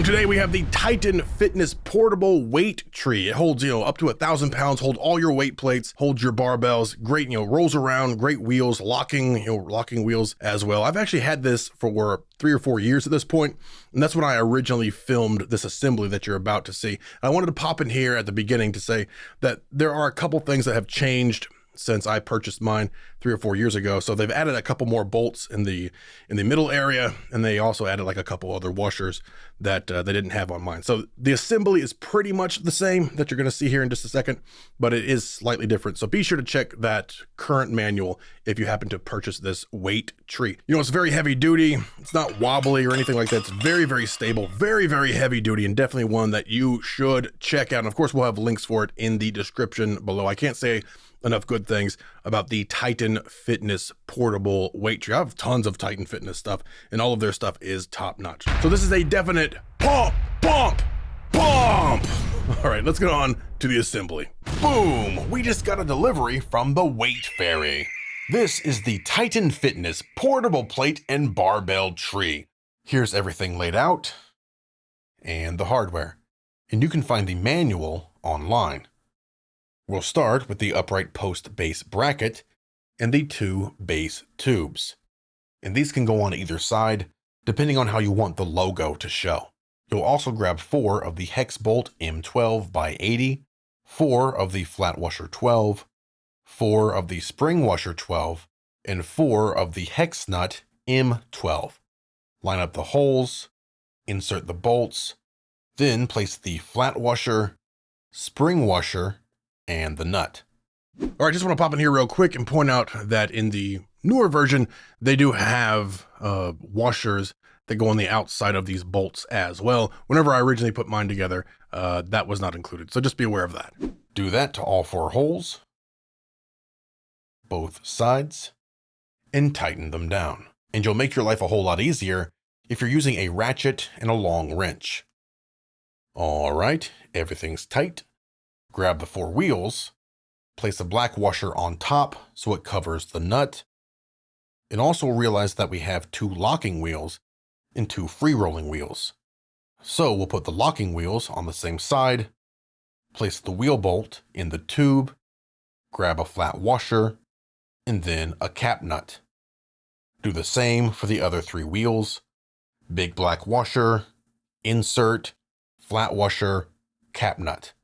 Boom! Today we have the Titan Fitness Portable Weight Tree. It holds, up to 1,000 pounds, hold all your weight plates, holds your barbells, great, rolls around, great wheels, locking wheels as well. I've actually had this for 3 or 4 years at this point, and that's when I originally filmed this assembly that you're about to see. I wanted to pop in here at the beginning to say that there are a couple things that have changed since I purchased mine 3 or 4 years ago. So they've added a couple more bolts in the middle area, and they also added like a couple other washers that they didn't have on mine. So the assembly is pretty much the same that you're going to see here in just a second, but it is slightly different. So be sure to check that current manual if you happen to purchase this weight tree. It's very heavy duty. It's not wobbly or anything like that. It's very, very stable, very, very heavy duty, and definitely one that you should check out. And of course, we'll have links for it in the description below. I can't say enough good things about the Titan Fitness Portable Weight Tree. I have tons of Titan Fitness stuff, and all of their stuff is top notch. So this is a definite pump, pump, pump. All right, let's get on to the assembly. Boom, we just got a delivery from the Weight Fairy. This is the Titan Fitness Portable Plate and Barbell Tree. Here's everything laid out and the hardware, and you can find the manual online. We'll start with the upright post base bracket and the 2 base tubes. And these can go on either side, depending on how you want the logo to show. You'll also grab 4 of the hex bolt M12 by 80, 4 of the flat washer 12, 4 of the spring washer 12, and 4 of the hex nut M12. Line up the holes, insert the bolts, then place the flat washer, spring washer, and the nut. All right, just want to pop in here real quick and point out that in the newer version, they do have washers that go on the outside of these bolts as well. Whenever I originally put mine together, that was not included. So just be aware of that. Do that to all 4 holes, both sides, and tighten them down. And you'll make your life a whole lot easier if you're using a ratchet and a long wrench. All right, everything's tight. Grab the 4 wheels, place a black washer on top so it covers the nut, and also realize that we have 2 locking wheels and 2 free rolling wheels. So we'll put the locking wheels on the same side, place the wheel bolt in the tube, grab a flat washer, and then a cap nut. Do the same for the other 3 wheels, big black washer, insert, flat washer, cap nut.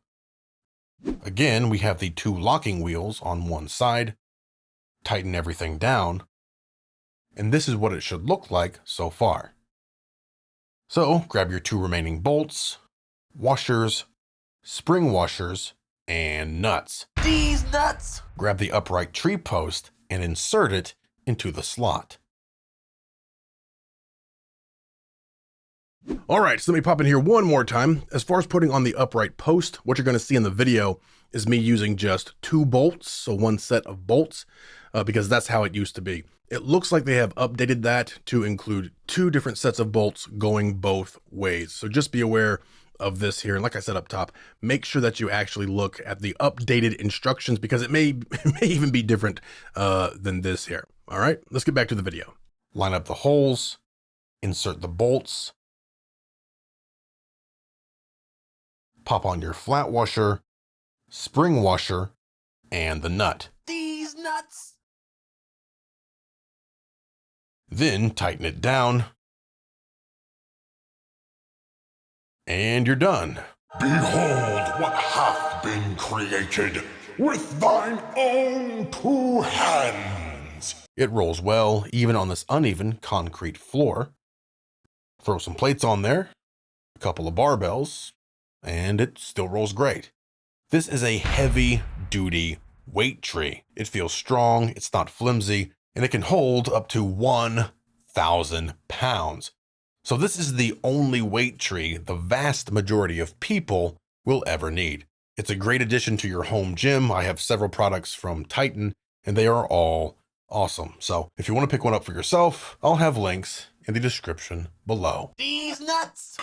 Again, we have the 2 locking wheels on one side, tighten everything down, and this is what it should look like so far. So grab your 2 remaining bolts, washers, spring washers, and nuts. These nuts! Grab the upright tree post and insert it into the slot. All right, so let me pop in here one more time. As far as putting on the upright post, what you're going to see in the video is me using just 2 bolts, so 1 set of bolts, because that's how it used to be. It looks like they have updated that to include 2 different sets of bolts going both ways. So just be aware of this here. And like I said up top, make sure that you actually look at the updated instructions, because it may even be different than this here. All right, let's get back to the video. Line up the holes, insert the bolts, pop on your flat washer, spring washer, and the nut. These nuts! Then tighten it down, and you're done. Behold what hath been created with thine own 2 hands. It rolls well, even on this uneven concrete floor. Throw some plates on there, a couple of barbells, and it still rolls great. This is a heavy-duty weight tree. It feels strong, it's not flimsy, and it can hold up to 1,000 pounds. So this is the only weight tree the vast majority of people will ever need. It's a great addition to your home gym. I have several products from Titan, and they are all awesome. So if you want to pick one up for yourself, I'll have links in the description below. These nuts!